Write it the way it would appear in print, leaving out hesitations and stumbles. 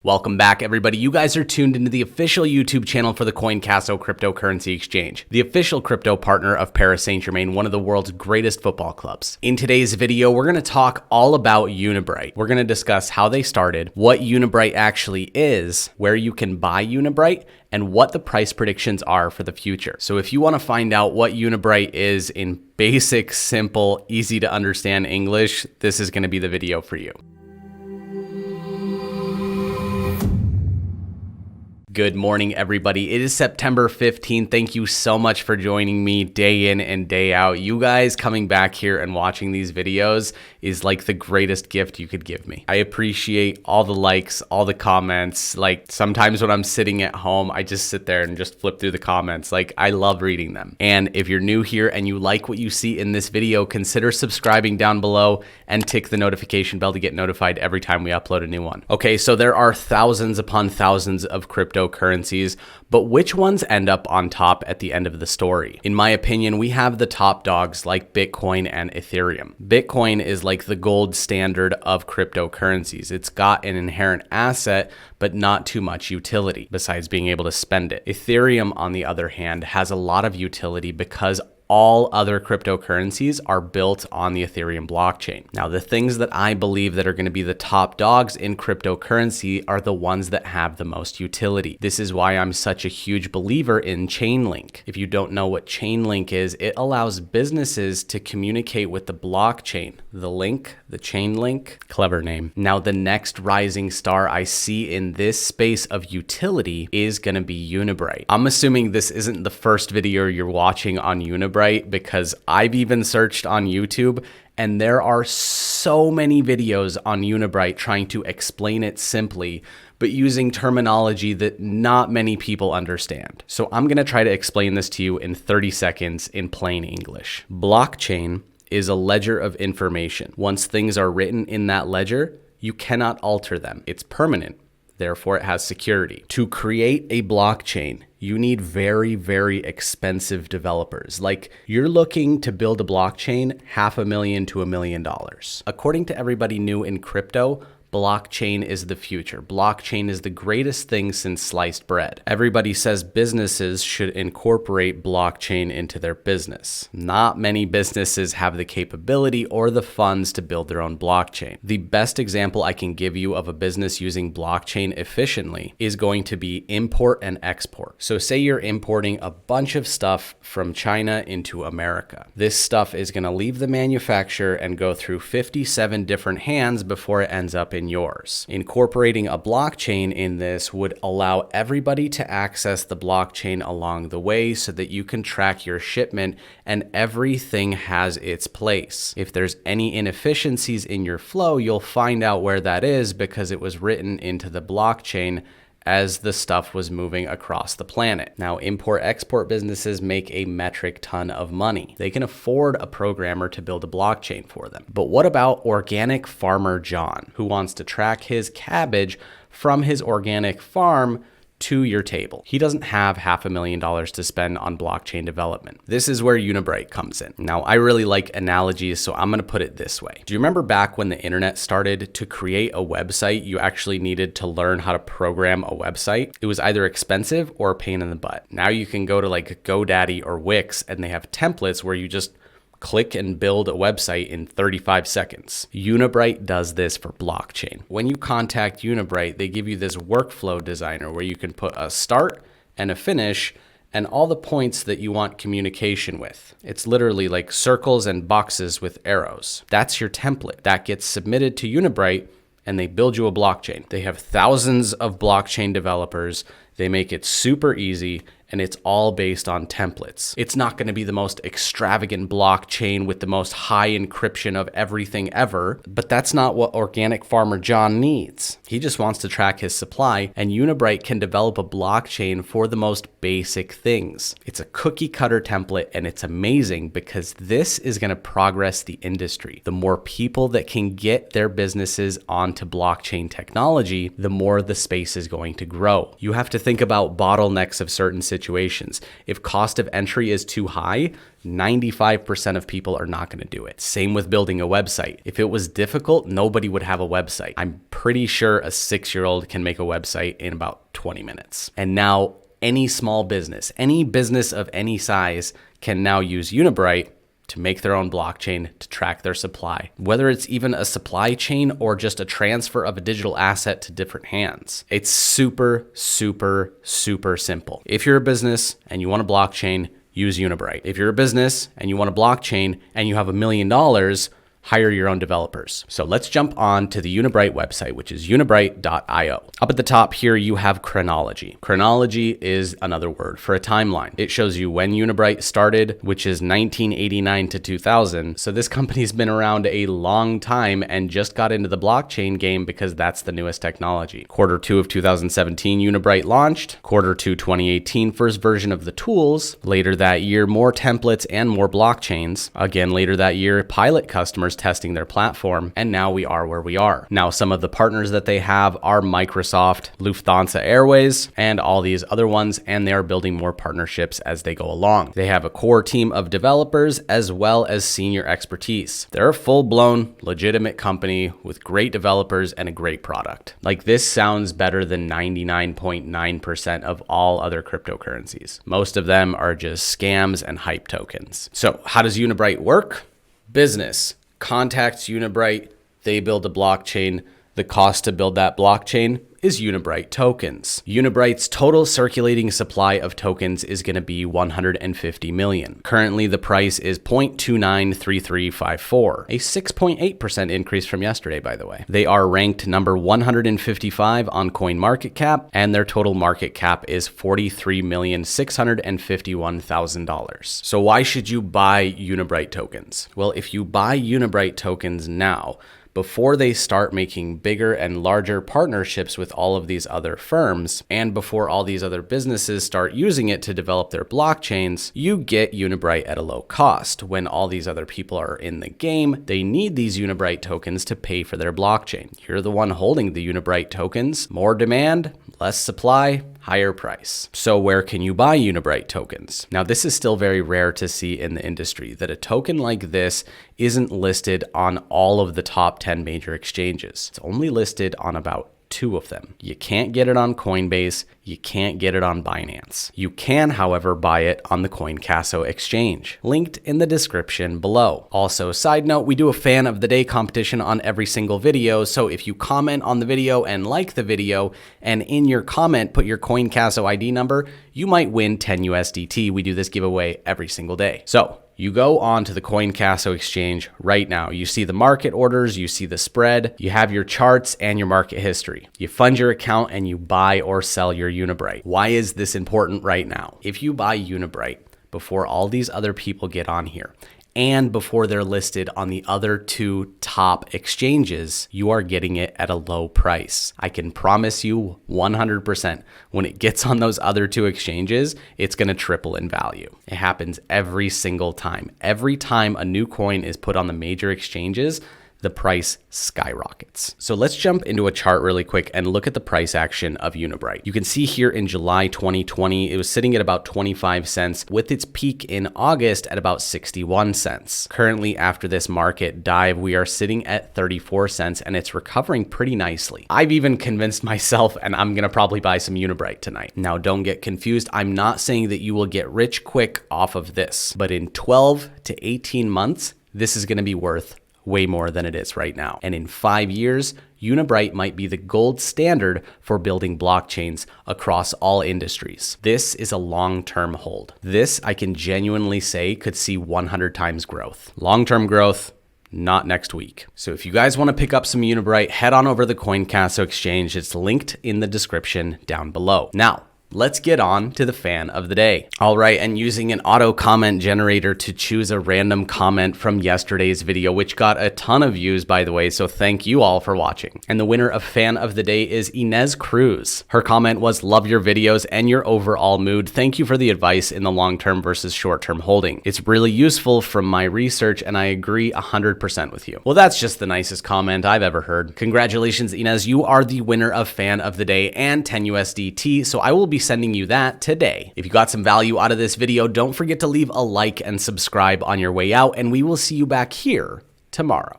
Welcome back, everybody. You guys are tuned into the official YouTube channel for the CoinCasso Cryptocurrency Exchange, the official crypto partner of Paris Saint-Germain, one of the world's greatest football clubs. In today's video, we're going to talk all about Unibright. We're going to discuss how they started, what Unibright actually is, where you can buy Unibright, and what the price predictions are for the future. So if you want to find out what Unibright is in basic, simple, easy to understand English, this is going to be the video for you. Good morning, everybody. It is September 15th. Thank you so much for joining me day in and day out. You guys coming back here and watching these videos is like the greatest gift you could give me. I appreciate all the likes, all the comments. Like sometimes when I'm sitting at home, I just sit there and just flip through the comments. Like I love reading them. And if you're new here and you like what you see in this video, consider subscribing down below and tick the notification bell to get notified every time we upload a new one. Okay, so there are thousands upon thousands of cryptocurrencies, but which ones end up on top at the end of the story? In my opinion, we have the top dogs like Bitcoin and Ethereum. Bitcoin is like the gold standard of cryptocurrencies. It's got an inherent asset, but not too much utility besides being able to spend it. Ethereum, on the other hand, has a lot of utility because all other cryptocurrencies are built on the Ethereum blockchain. Now, the things that I believe that are going to be the top dogs in cryptocurrency are the ones that have the most utility. This is why I'm such a huge believer in Chainlink. If you don't know what Chainlink is, it allows businesses to communicate with the blockchain. The link, the Chainlink, clever name. Now, the next rising star I see in this space of utility is going to be Unibright. I'm assuming this isn't the first video you're watching on Unibright, because I've even searched on YouTube and there are so many videos on Unibright trying to explain it simply, but using terminology that not many people understand. So I'm going to try to explain this to you in 30 seconds in plain English. Blockchain is a ledger of information. Once things are written in that ledger, you cannot alter them. It's permanent. Therefore, it has security. To create a blockchain, you need very, very expensive developers. Like you're looking to build a blockchain, $500,000 to $1 million. According to everybody new in crypto, blockchain is the future. Blockchain is the greatest thing since sliced bread. Everybody says businesses should incorporate blockchain into their business. Not many businesses have the capability or the funds to build their own blockchain. The best example I can give you of a business using blockchain efficiently is going to be import and export. So say you're importing a bunch of stuff from China into America. This stuff is going to leave the manufacturer and go through 57 different hands before it ends up in yours. Incorporating a blockchain in this would allow everybody to access the blockchain along the way so that you can track your shipment and everything has its place. If there's any inefficiencies in your flow, you'll find out where that is because it was written into the blockchain as the stuff was moving across the planet. Now, import-export businesses make a metric ton of money. They can afford a programmer to build a blockchain for them. But what about organic farmer John, who wants to track his cabbage from his organic farm to your table? He doesn't have $500,000 to spend on blockchain development. This is where Unibright comes in. Now, I really like analogies, so I'm going to put it this way. Do you remember back when the internet started? To create a website, you actually needed to learn how to program a website. It was either expensive or a pain in the butt. Now you can go to like GoDaddy or Wix and they have templates where you just click and build a website in 35 seconds. Unibright does this for blockchain. When you contact Unibright, they give you this workflow designer where you can put a start and a finish and all the points that you want communication with. It's literally like circles and boxes with arrows. That's your template. That gets submitted to Unibright and they build you a blockchain. They have thousands of blockchain developers. They make it super easy and it's all based on templates. It's not going to be the most extravagant blockchain with the most high encryption of everything ever, but that's not what organic farmer John needs. He just wants to track his supply, and Unibright can develop a blockchain for the most basic things. It's a cookie cutter template, and it's amazing because this is going to progress the industry. The more people that can get their businesses onto blockchain technology, the more the space is going to grow. You have to think think about bottlenecks of certain situations. If cost of entry is too high, 95% of people are not going to do it. Same with building a website. If it was difficult, nobody would have a website. I'm pretty sure a 6-year-old can make a website in about 20 minutes. And now any small business, any business of any size can now use Unibrite to make their own blockchain to track their supply, whether it's even a supply chain or just a transfer of a digital asset to different hands. It's super, super, super simple. If you're a business and you want a blockchain, use Unibrite. If you're a business and you want a blockchain and you have $1 million, hire your own developers. So let's jump on to the Unibrite website, which is unibrite.io. Up at the top here, you have chronology. Chronology is another word for a timeline. It shows you when Unibrite started, which is 1989 to 2000. So this company's been around a long time and just got into the blockchain game because that's the newest technology. Q2 of 2017, Unibrite launched. Q2 2018, first version of the tools. Later that year, more templates and more blockchains. Again, later that year, pilot customers testing their platform, and now we are where we are. Now, some of the partners that they have are Microsoft, Lufthansa Airways, and all these other ones, and they are building more partnerships as they go along. They have a core team of developers as well as senior expertise. They're a full-blown, legitimate company with great developers and a great product. Like, this sounds better than 99.9% of all other cryptocurrencies. Most of them are just scams and hype tokens. So how does Unibrite work? Business contacts Unibrite, they build a blockchain. The cost to build that blockchain is Unibrite tokens. Unibrite's total circulating supply of tokens is going to be 150 million. Currently, the price is 0.293354, a 6.8% increase from yesterday, by the way. They are ranked number 155 on CoinMarketCap, and their total market cap is $43,651,000. So why should you buy Unibrite tokens? Well, if you buy Unibrite tokens now, before they start making bigger and larger partnerships with all of these other firms, and before all these other businesses start using it to develop their blockchains, you get Unibrite at a low cost. When all these other people are in the game, they need these Unibrite tokens to pay for their blockchain. You're the one holding the Unibrite tokens. More demand, less supply, higher price. So where can you buy Unibrite tokens? Now, this is still very rare to see in the industry, that a token like this isn't listed on all of the top 10 major exchanges. It's only listed on about 2 of them. You can't get it on Coinbase. You can't get it on Binance. You can, however, buy it on the CoinCasso exchange, linked in the description below. Also, side note, we do a fan of the day competition on every single video. So if you comment on the video and like the video, and in your comment put your CoinCasso ID number, you might win 10 USDT. We do this giveaway every single day. So you go on to the CoinCasso exchange right now. You see the market orders, you see the spread, you have your charts and your market history. You fund your account and you buy or sell your Unibrite. Why is this important right now? If you buy Unibrite before all these other people get on here, and before they're listed on the other 2 top exchanges, you are getting it at a low price. I can promise you 100% when it gets on those other 2 exchanges, it's going to triple in value. It happens every single time. Every time a new coin is put on the major exchanges, the price skyrockets. So let's jump into a chart really quick and look at the price action of Unibrite. You can see here in July 2020, it was sitting at about 25 cents with its peak in August at about 61 cents. Currently, after this market dive, we are sitting at 34 cents and it's recovering pretty nicely. I've even convinced myself, and I'm gonna probably buy some Unibrite tonight. Now, don't get confused. I'm not saying that you will get rich quick off of this, but in 12 to 18 months, this is gonna be worth way more than it is right now. And in 5 years, Unibrite might be the gold standard for building blockchains across all industries. This is a long-term hold. This, I can genuinely say, could see 100 times growth. Long-term growth, not next week. So if you guys want to pick up some Unibrite, head on over to the CoinCasso exchange. It's linked in the description down below. Now, let's get on to the fan of the day. All right, and using an auto comment generator to choose a random comment from yesterday's video, which got a ton of views, by the way, so thank you all for watching. And the winner of fan of the day is Inez Cruz. Her comment was, "Love your videos and your overall mood. Thank you for the advice in the long-term versus short-term holding. It's really useful from my research and I agree 100% with you." Well, that's just the nicest comment I've ever heard. Congratulations, Inez. You are the winner of fan of the day and 10 USDT. So I will be be sending you that today. If you got some value out of this video, don't forget to leave a like and subscribe on your way out, and we will see you back here tomorrow.